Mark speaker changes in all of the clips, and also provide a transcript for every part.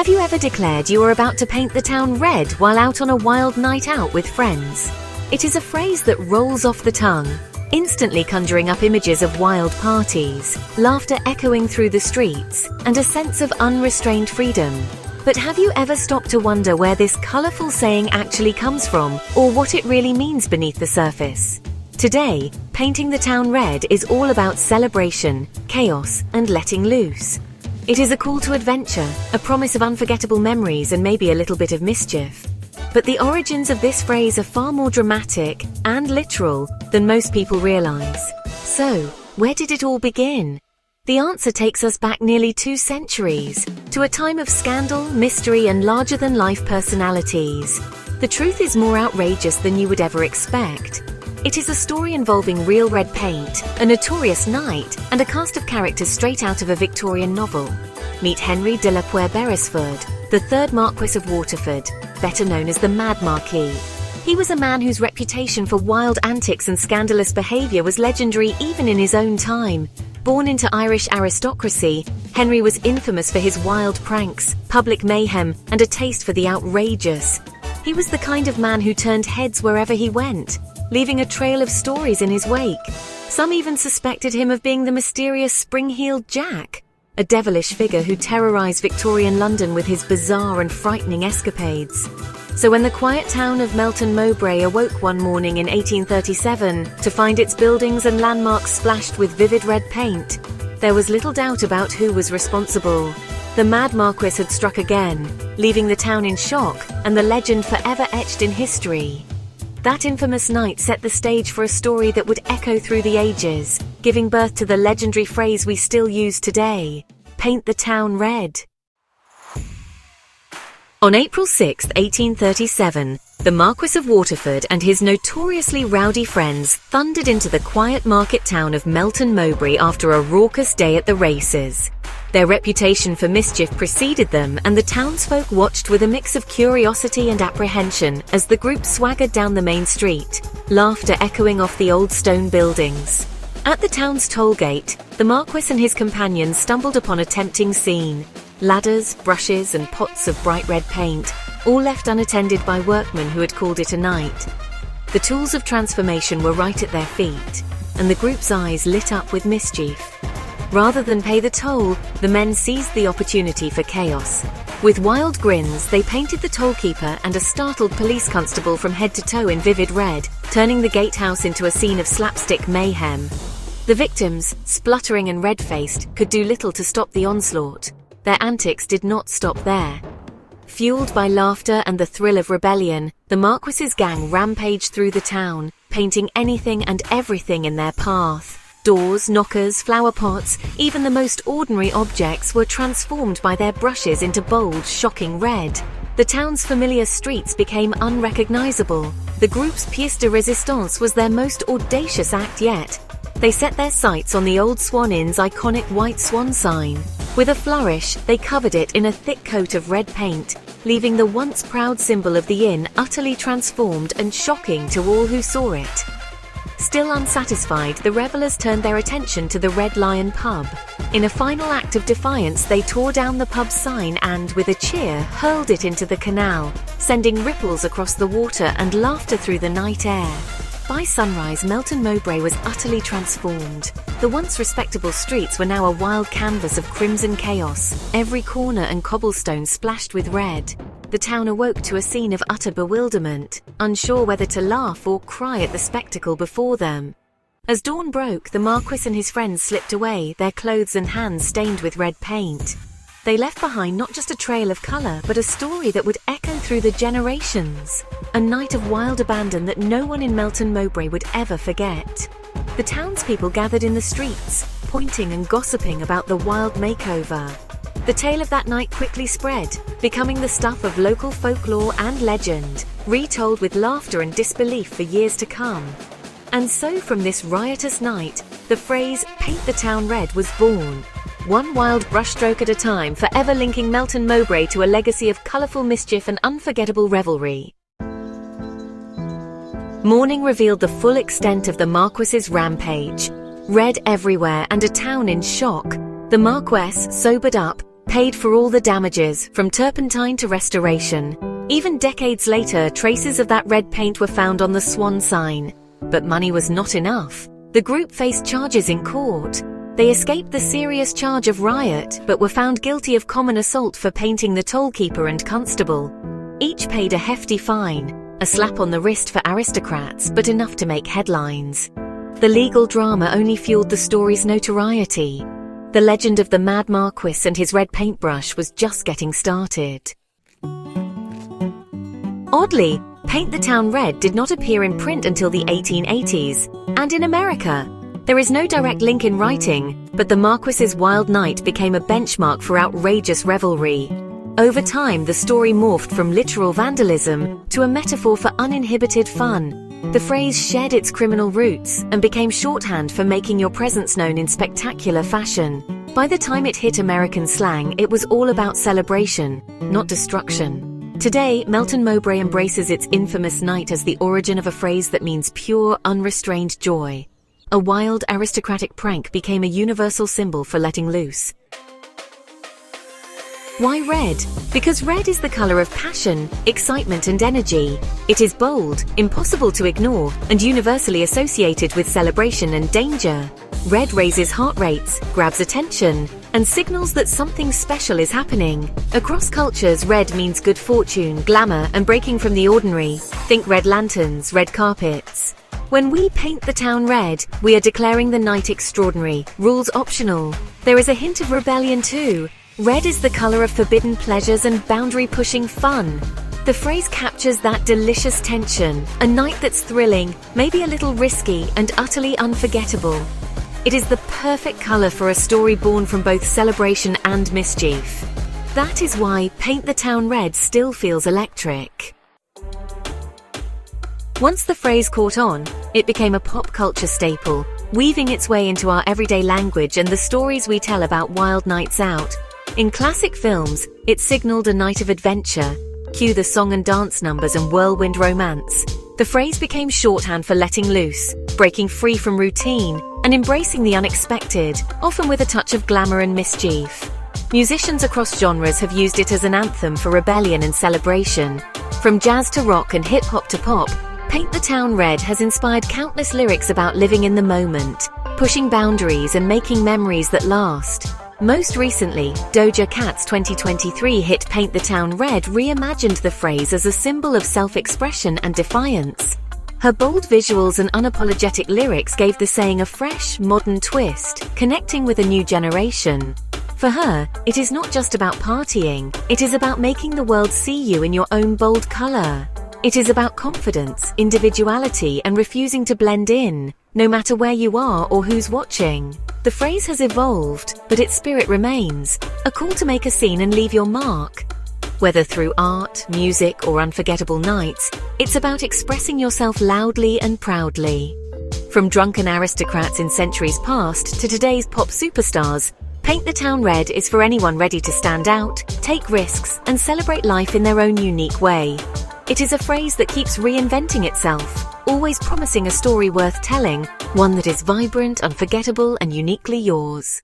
Speaker 1: Have you ever declared you were about to paint the town red while out on a wild night out with friends? It is a phrase that rolls off the tongue, instantly conjuring up images of wild parties, laughter echoing through the streets, and a sense of unrestrained freedom. But have you ever stopped to wonder where this colourful saying actually comes from, or what it really means beneath the surface? Today, painting the town red is all about celebration, chaos, and letting loose. It is a call to adventure, a promise of unforgettable memories and maybe a little bit of mischief. But the origins of this phrase are far more dramatic and literal than most people realise. So, where did it all begin? The answer takes us back nearly 2 centuries, to a time of scandal, mystery, and larger-than-life personalities. The truth is more outrageous than you would ever expect. It is a story involving real red paint, a notorious knight, and a cast of characters straight out of a Victorian novel. Meet Henry de la Poer Beresford, the 3rd Marquess of Waterford, better known as the Mad Marquis. He was a man whose reputation for wild antics and scandalous behaviour was legendary even in his own time. Born into Irish aristocracy, Henry was infamous for his wild pranks, public mayhem, and a taste for the outrageous. He was the kind of man who turned heads wherever he went, leaving a trail of stories in his wake. Some even suspected him of being the mysterious spring-heeled Jack, a devilish figure who terrorised Victorian London with his bizarre and frightening escapades. So when the quiet town of Melton, Mowbray awoke one morning in 1837 to find its buildings and landmarks splashed with vivid red paint, there was little doubt about who was responsible. The Mad Marquis had struck again, leaving the town in shock and the legend forever etched in history. That infamous night set the stage for a story that would echo through the ages, giving birth to the legendary phrase we still use today: paint the town red. On April 6, 1837, the Marquess of Waterford and his notoriously rowdy friends thundered into the quiet market town of Melton Mowbray after a raucous day at the races. Their reputation for mischief preceded them, and the townsfolk watched with a mix of curiosity and apprehension as the group swaggered down the main street, laughter echoing off the old stone buildings. At the town's toll gate, the Marquis and his companions stumbled upon a tempting scene: ladders, brushes, and pots of bright red paint, all left unattended by workmen who had called it a night. The tools of transformation were right at their feet, and the group's eyes lit up with mischief. Rather than pay the toll, the men seized the opportunity for chaos. With wild grins, they painted the tollkeeper and a startled police constable from head to toe in vivid red, turning the gatehouse into a scene of slapstick mayhem. The victims, spluttering and red-faced, could do little to stop the onslaught. Their antics did not stop there. Fueled by laughter and the thrill of rebellion, the Marquis's gang rampaged through the town, painting anything and everything in their path. Doors, knockers, flower pots, even the most ordinary objects were transformed by their brushes into bold, shocking red. The town's familiar streets became unrecognizable. The group's pièce de résistance was their most audacious act yet. They set their sights on the Old Swan Inn's iconic white swan sign. With a flourish, they covered it in a thick coat of red paint, leaving the once proud symbol of the inn utterly transformed and shocking to all who saw it. Still unsatisfied, the revellers turned their attention to the Red Lion pub. In a final act of defiance, they tore down the pub's sign and, with a cheer, hurled it into the canal, sending ripples across the water and laughter through the night air. By sunrise, Melton Mowbray was utterly transformed. The once respectable streets were now a wild canvas of crimson chaos, every corner and cobblestone splashed with red. The town awoke to a scene of utter bewilderment, unsure whether to laugh or cry at the spectacle before them. As dawn broke, the Marquis and his friends slipped away, their clothes and hands stained with red paint. They left behind not just a trail of colour, but a story that would echo through the generations. A night of wild abandon that no one in Melton Mowbray would ever forget. The townspeople gathered in the streets, pointing and gossiping about the wild makeover. The tale of that night quickly spread, becoming the stuff of local folklore and legend, retold with laughter and disbelief for years to come. And so from this riotous night, the phrase "paint the town red" was born. One wild brushstroke at a time, forever linking Melton Mowbray to a legacy of colourful mischief and unforgettable revelry. Morning revealed the full extent of the Marquis's rampage. Red everywhere and a town in shock. The Marquess, sobered up, paid for all the damages, from turpentine to restoration. Even decades later, traces of that red paint were found on the swan sign. But money was not enough. The group faced charges in court. They escaped the serious charge of riot, but were found guilty of common assault for painting the tollkeeper and constable. Each paid a hefty fine, a slap on the wrist for aristocrats, but enough to make headlines. The legal drama only fueled the story's notoriety. The legend of the Mad Marquis and his red paintbrush was just getting started. Oddly, Paint the Town Red did not appear in print until the 1880s, and in America. There is no direct link in writing, but the Marquis's wild night became a benchmark for outrageous revelry. Over time, the story morphed from literal vandalism to a metaphor for uninhibited fun. The phrase shed its criminal roots and became shorthand for making your presence known in spectacular fashion. By the time it hit American slang, it was all about celebration, not destruction. Today, Melton Mowbray embraces its infamous night as the origin of a phrase that means pure, unrestrained joy. A wild, aristocratic prank became a universal symbol for letting loose. Why red? Because red is the color of passion, excitement, and energy. It is bold, impossible to ignore, and universally associated with celebration and danger. Red raises heart rates, grabs attention, and signals that something special is happening. Across cultures, red means good fortune, glamour, and breaking from the ordinary. Think red lanterns, red carpets. When we paint the town red, we are declaring the night extraordinary, rules optional. There is a hint of rebellion too. Red is the color of forbidden pleasures and boundary-pushing fun. The phrase captures that delicious tension, a night that's thrilling, maybe a little risky, and utterly unforgettable. It is the perfect color for a story born from both celebration and mischief. That is why Paint the Town Red still feels electric. Once the phrase caught on, it became a pop culture staple, weaving its way into our everyday language and the stories we tell about wild nights out. In classic films, it signaled a night of adventure. Cue the song and dance numbers and whirlwind romance. The phrase became shorthand for letting loose, breaking free from routine, and embracing the unexpected, often with a touch of glamour and mischief. Musicians across genres have used it as an anthem for rebellion and celebration. From jazz to rock and hip-hop to pop, Paint the Town Red has inspired countless lyrics about living in the moment, pushing boundaries and making memories that last. Most recently, Doja Cat's 2023 hit Paint the Town Red reimagined the phrase as a symbol of self-expression and defiance. Her bold visuals and unapologetic lyrics gave the saying a fresh, modern twist, connecting with a new generation. For her, it is not just about partying, it is about making the world see you in your own bold color. It is about confidence, individuality, and refusing to blend in, no matter where you are or who's watching. The phrase has evolved, but its spirit remains, a call to make a scene and leave your mark. Whether through art, music, or unforgettable nights, it's about expressing yourself loudly and proudly. From drunken aristocrats in centuries past to today's pop superstars, Paint the Town Red is for anyone ready to stand out, take risks, and celebrate life in their own unique way. It is a phrase that keeps reinventing itself, always promising a story worth telling, one that is vibrant, unforgettable, and uniquely yours.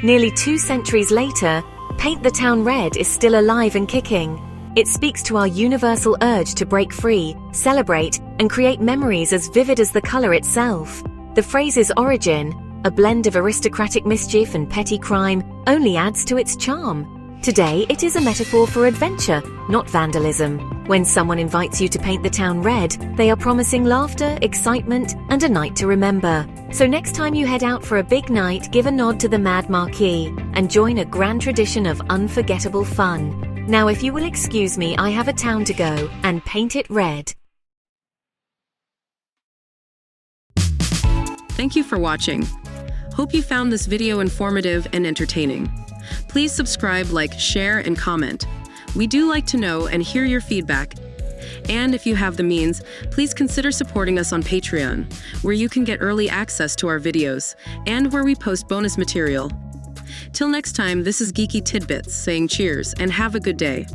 Speaker 1: Nearly 2 centuries later, Paint the Town Red is still alive and kicking. It speaks to our universal urge to break free, celebrate, and create memories as vivid as the color itself. The phrase's origin, a blend of aristocratic mischief and petty crime, only adds to its charm. Today, it is a metaphor for adventure, not vandalism. When someone invites you to paint the town red, they are promising laughter, excitement, and a night to remember. So next time you head out for a big night, give a nod to the Mad Marquis and join a grand tradition of unforgettable fun. Now, if you will excuse me, I have a town to go and paint it red.
Speaker 2: Thank you for watching. Hope you found this video informative and entertaining. Please subscribe, like, share, and comment. We do like to know and hear your feedback. And if you have the means, please consider supporting us on Patreon, where you can get early access to our videos and where we post bonus material. Till next time, this is Geeky Tidbits saying cheers and have a good day.